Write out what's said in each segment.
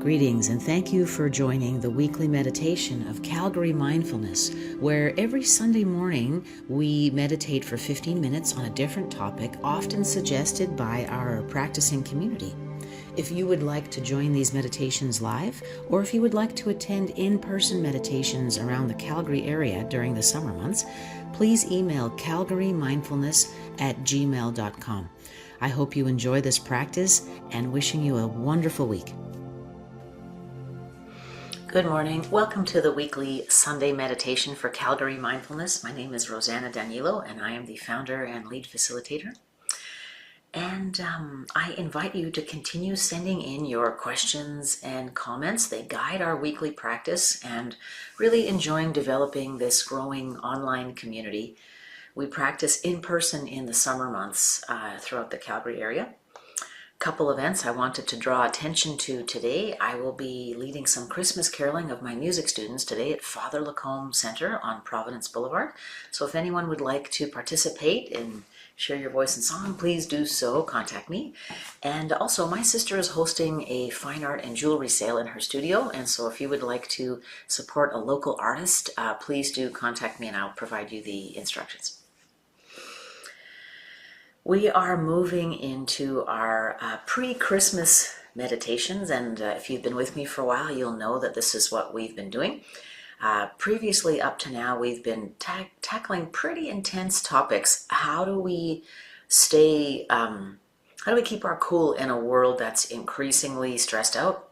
Greetings and thank you for joining the weekly meditation of Calgary Mindfulness, where every Sunday morning we meditate for 15 minutes on a different topic, often suggested by our practicing community. If you would like to join these meditations live, or if you would like to attend in-person meditations around the Calgary area during the summer months, please email CalgaryMindfulness@gmail.com. I hope you enjoy this practice and wishing you a wonderful week. Good morning. Welcome to the weekly Sunday meditation for Calgary Mindfulness. My name is Rosanna and I am the founder and lead facilitator. And I invite you to continue sending in your questions and comments. They guide our weekly practice and really enjoying developing this growing online community. We practice in person in the summer months throughout the Calgary area. Couple events I wanted to draw attention to today. I will be leading some Christmas caroling of my music students today at Father Lacombe Center on Providence Boulevard. So if anyone would like to participate and share your voice and song, please do so. Contact me. And also, my sister is hosting a fine art and jewelry sale in her studio. And so if you would like to support a local artist, please do contact me and I'll provide you the instructions. We are moving into our pre-Christmas meditations, and if you've been with me for a while, you'll know that this is what we've been doing. Previously, up to now, we've been tackling pretty intense topics. How do we stay, how do we keep our cool in a world that's increasingly stressed out?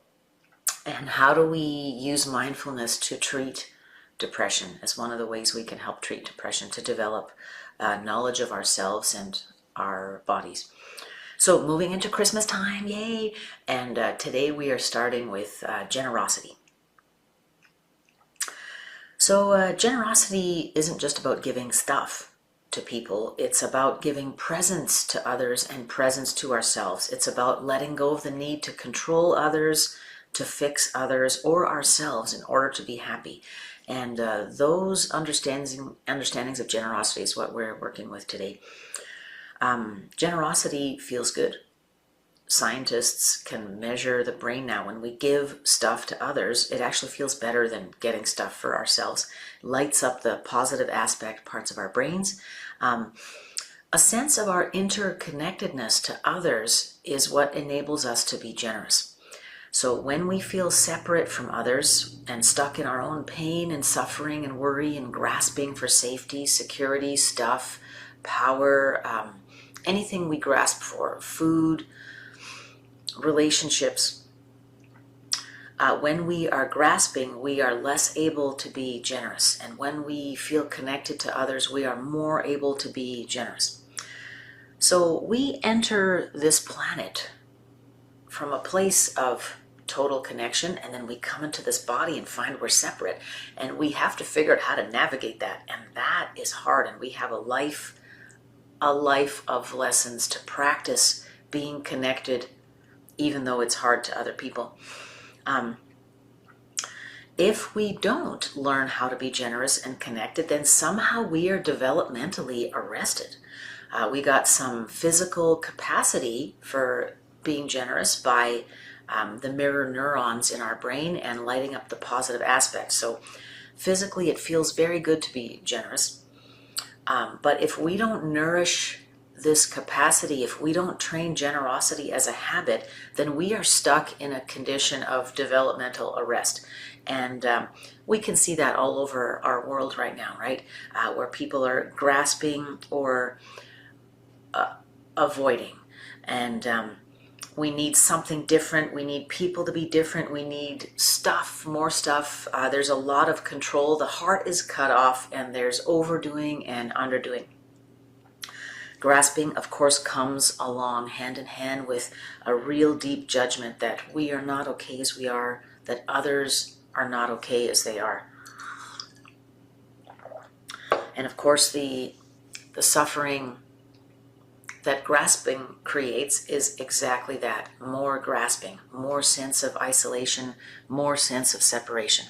And how do we use mindfulness to treat depression as one of the ways we can help treat depression, to develop knowledge of ourselves and our bodies. So moving into Christmas time, yay! And today we are starting with generosity. So generosity isn't just about giving stuff to people. It's about giving presents to others and presents to ourselves. It's about letting go of the need to control others, to fix others or ourselves in order to be happy. And those understandings of generosity is what we're working with today. Generosity feels good. Scientists can measure the brain now. When we give stuff to others, it actually feels better than getting stuff for ourselves. Lights up the positive aspect parts of our brains. A sense of our interconnectedness to others is what enables us to be generous. So when we feel separate from others and stuck in our own pain and suffering and worry and grasping for safety, security, stuff, power, anything we grasp for, food, relationships. When we are grasping, we are less able to be generous. And when we feel connected to others, we are more able to be generous. So we enter this planet from a place of total connection, and then we come into this body and find we're separate. And we have to figure out how to navigate that. And that is hard. And we have a life of lessons to practice being connected, even though it's hard to other people. If we don't learn how to be generous and connected, then somehow we are developmentally arrested. We got some physical capacity for being generous by the mirror neurons in our brain and lighting up the positive aspects. So physically, it feels very good to be generous. But if we don't nourish this capacity, if we don't train generosity as a habit, then we are stuck in a condition of developmental arrest. And we can see that all over our world right now, right? Where people are grasping or avoiding. And we need something different. We need people to be different. We need stuff, more stuff. There's a lot of control. The heart is cut off and there's overdoing and underdoing. Grasping, of course, comes along hand in hand with a real deep judgment that we are not okay as we are, that others are not okay as they are. And of course, the suffering that grasping creates is exactly that. More grasping, more sense of isolation, more sense of separation.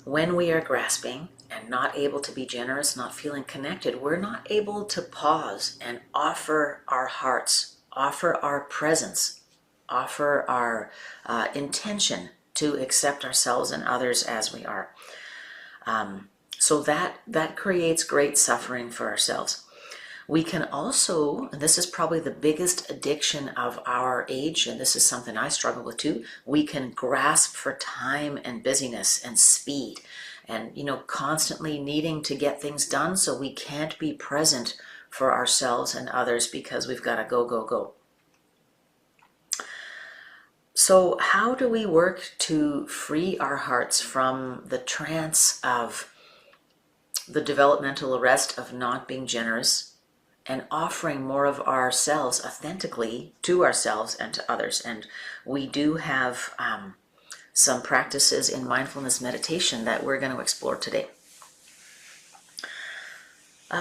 When we are grasping and not able to be generous, not feeling connected, we're not able to pause and offer our hearts offer our presence, offer our intention to accept ourselves and others as we are. So that creates great suffering for ourselves. We can also, and this is probably the biggest addiction of our age, and this is something I struggle with too, we can grasp for time and busyness and speed and, constantly needing to get things done, so we can't be present for ourselves and others because we've got to go, go, go. So how do we work to free our hearts from the trance of the developmental arrest of not being generous and offering more of ourselves authentically to ourselves and to others? And we do have some practices in mindfulness meditation that we're going to explore today.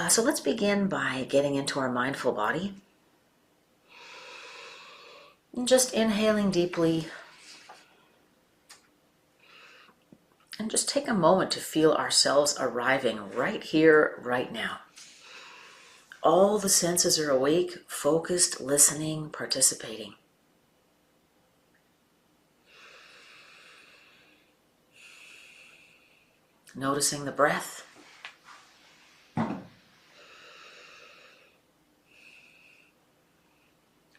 So let's begin by getting into our mindful body. And just inhaling deeply. And just take a moment to feel ourselves arriving right here, right now. All the senses are awake, focused, listening, participating. Noticing the breath.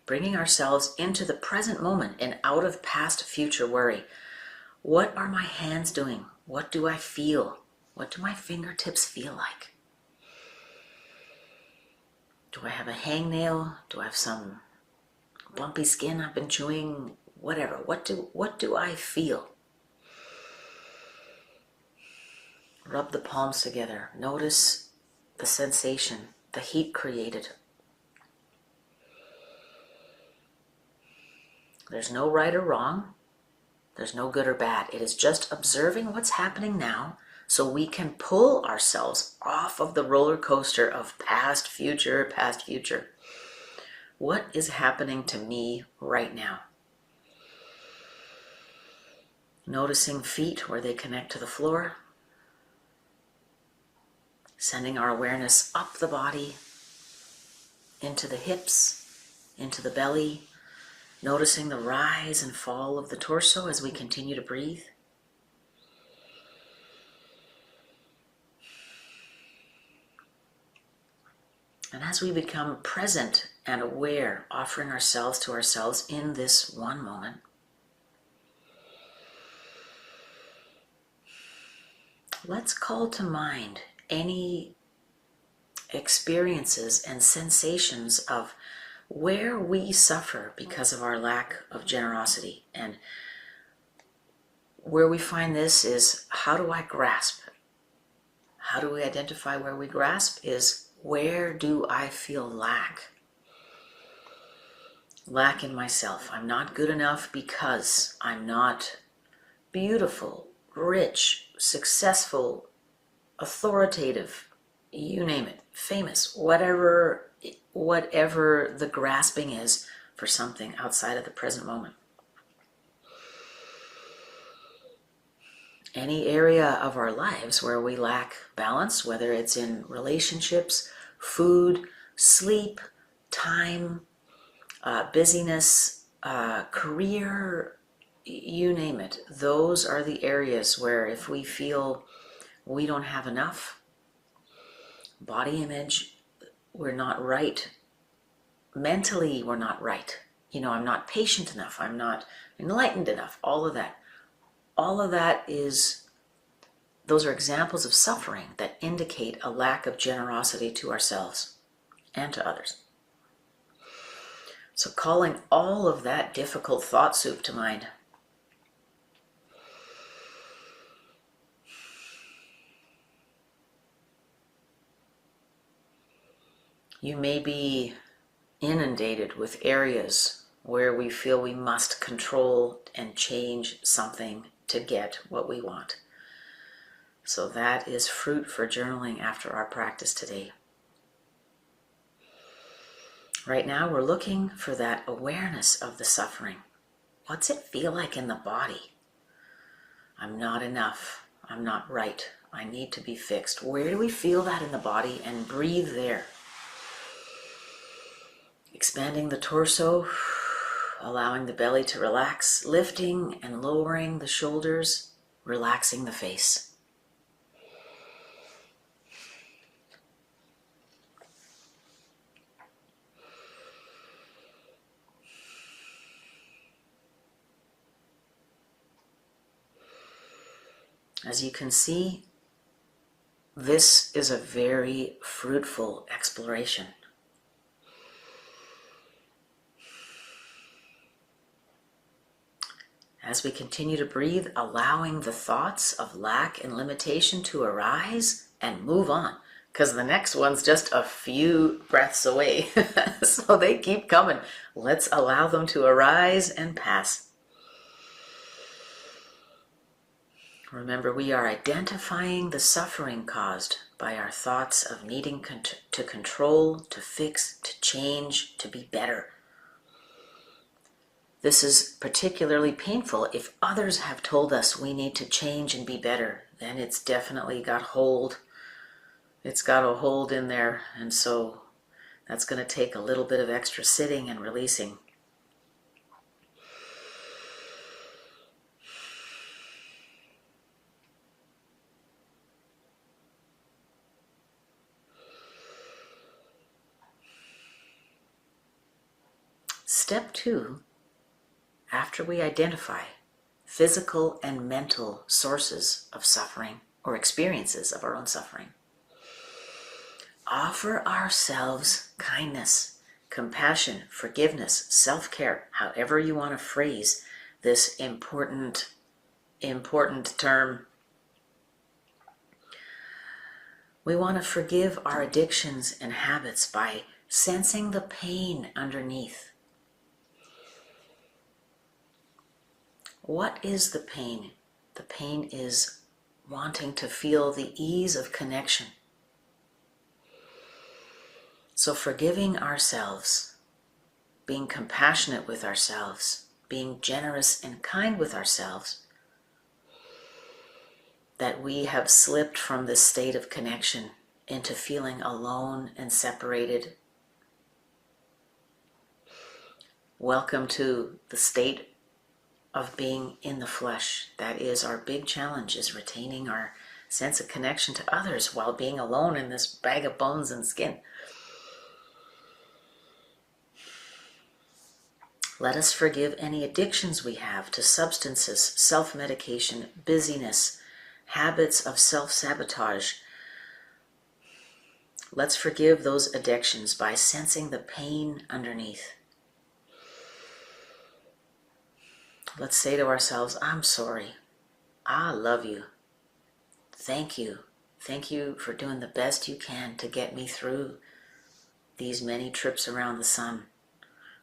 Bringing ourselves into the present moment and out of past future worry. What are my hands doing? What do I feel? What do my fingertips feel like? Do I have a hangnail? Do I have some bumpy skin I've been chewing? Whatever. What do I feel? Rub the palms together. Notice the sensation, the heat created. There's no right or wrong. There's no good or bad. It is just observing what's happening now so we can pull ourselves off of the roller coaster of past, future, past, future. What is happening to me right now? Noticing feet where they connect to the floor. Sending our awareness up the body, into the hips, into the belly. Noticing the rise and fall of the torso as we continue to breathe. And as we become present and aware, offering ourselves to ourselves in this one moment, let's call to mind any experiences and sensations of where we suffer because of our lack of generosity. And where we find this is, how do I grasp? How do we identify where we grasp? Is, where do I feel lack? Lack in myself. I'm not good enough because I'm not beautiful, rich, successful, authoritative, you name it, famous, whatever the grasping is for something outside of the present moment. Any area of our lives where we lack balance, whether it's in relationships, food, sleep, time, busyness, career, you name it. Those are the areas where if we feel we don't have enough, body image, we're not right. Mentally, we're not right. I'm not patient enough. I'm not enlightened enough. All of that. All of that those are examples of suffering that indicate a lack of generosity to ourselves and to others. So calling all of that difficult thought soup to mind. You may be inundated with areas where we feel we must control and change something to get what we want. So that is fruit for journaling after our practice today. Right now we're looking for that awareness of the suffering. What's it feel like in the body? I'm not enough. I'm not right. I need to be fixed. Where do we feel that in the body? And breathe there. Expanding the torso, allowing the belly to relax, lifting and lowering the shoulders, relaxing the face. As you can see, this is a very fruitful exploration. As we continue to breathe, allowing the thoughts of lack and limitation to arise and move on, because the next one's just a few breaths away. So they keep coming. Let's allow them to arise and pass. Remember, we are identifying the suffering caused by our thoughts of needing to control, to fix, to change, to be better. This is particularly painful if others have told us we need to change and be better. Then it's definitely got hold. It's got a hold in there, and so that's going to take a little bit of extra sitting and releasing. Step 2, after we identify physical and mental sources of suffering or experiences of our own suffering, offer ourselves kindness, compassion, forgiveness, self-care, however you want to phrase this important term. We want to forgive our addictions and habits by sensing the pain underneath. What is the pain? The pain is wanting to feel the ease of connection. So forgiving ourselves, being compassionate with ourselves, being generous and kind with ourselves, that we have slipped from this state of connection into feeling alone and separated. Welcome to the state of being in the flesh. That is our big challenge, is retaining our sense of connection to others while being alone in this bag of bones and skin. Let us forgive any addictions we have to substances, self-medication, busyness, habits of self-sabotage. Let's forgive those addictions by sensing the pain underneath. Let's say to ourselves, I'm sorry. I love you. Thank you. Thank you for doing the best you can to get me through these many trips around the sun,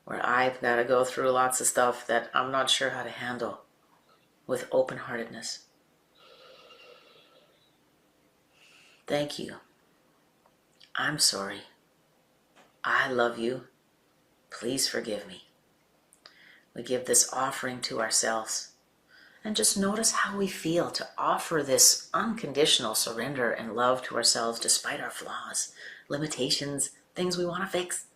where I've got to go through lots of stuff that I'm not sure how to handle with open-heartedness. Thank you. I'm sorry. I love you. Please forgive me. We give this offering to ourselves. And just notice how we feel to offer this unconditional surrender and love to ourselves despite our flaws, limitations, things we want to fix.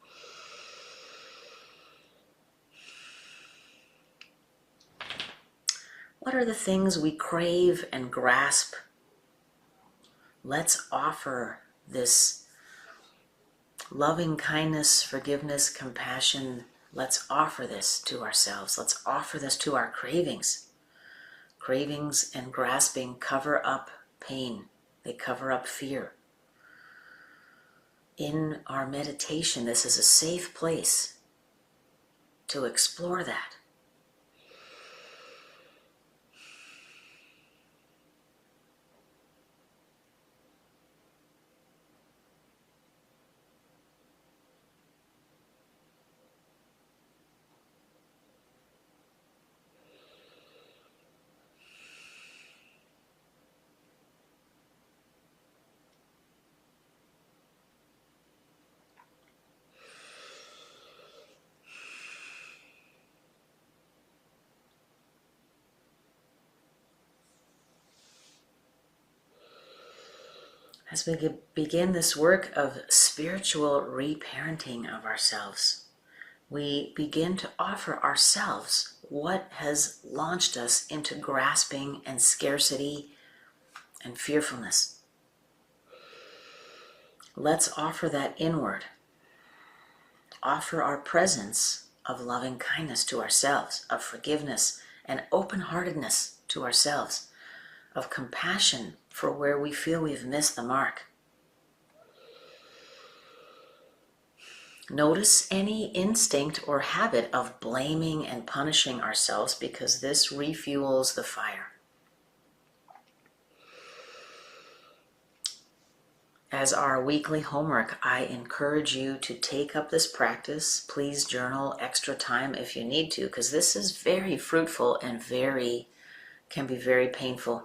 What are the things we crave and grasp? Let's offer this loving kindness, forgiveness, compassion. Let's offer this to ourselves. Let's offer this to our cravings. Cravings and grasping cover up pain. They cover up fear. In our meditation, this is a safe place to explore that. As we begin this work of spiritual reparenting of ourselves, we begin to offer ourselves what has launched us into grasping and scarcity and fearfulness. Let's offer that inward. Offer our presence of loving kindness to ourselves, of forgiveness and open-heartedness to ourselves, of compassion for where we feel we've missed the mark. Notice any instinct or habit of blaming and punishing ourselves, because this refuels the fire. As our weekly homework, I encourage you to take up this practice. Please journal extra time if you need to, because this is very fruitful and can be very painful.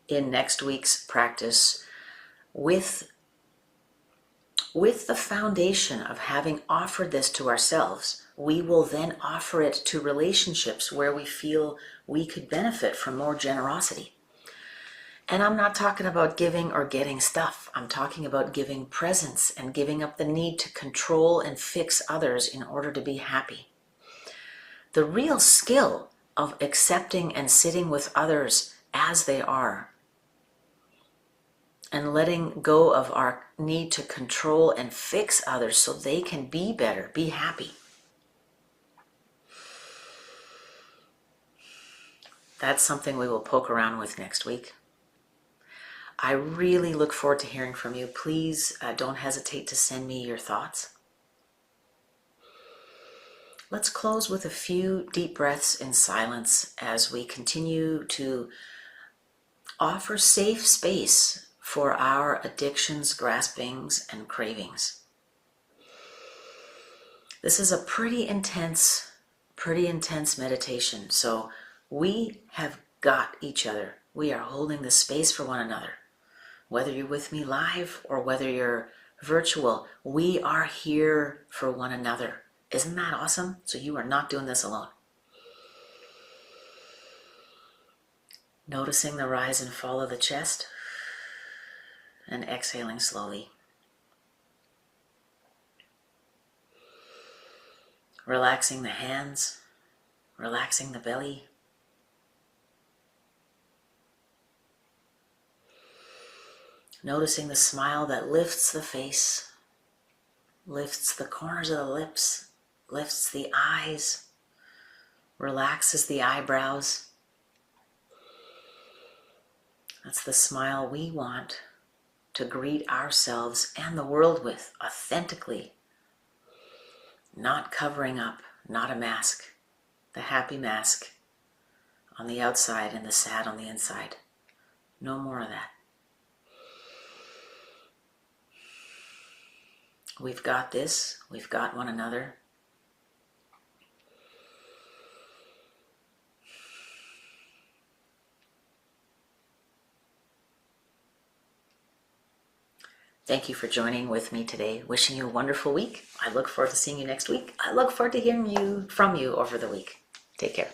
In next week's practice, with the foundation of having offered this to ourselves, we will then offer it to relationships where we feel we could benefit from more generosity. And I'm not talking about giving or getting stuff. I'm talking about giving presence and giving up the need to control and fix others in order to be happy. The real skill of accepting and sitting with others as they are, and letting go of our need to control and fix others so they can be better, be happy. That's something we will poke around with next week. I really look forward to hearing from you. Please don't hesitate to send me your thoughts. Let's close with a few deep breaths in silence as we continue to offer safe space for our addictions, graspings, and cravings. This is a pretty intense meditation. So we have got each other. We are holding the space for one another. Whether you're with me live or whether you're virtual, we are here for one another. Isn't that awesome? So you are not doing this alone. Noticing the rise and fall of the chest, and exhaling slowly. Relaxing the hands, relaxing the belly. Noticing the smile that lifts the face, lifts the corners of the lips, lifts the eyes, relaxes the eyebrows. That's the smile we want to greet ourselves and the world with, authentically. Not covering up, not a mask. The happy mask on the outside and the sad on the inside. No more of that. We've got this. We've got one another. Thank you for joining with me today. Wishing you a wonderful week. I look forward to seeing you next week. I look forward to hearing from you over the week. Take care.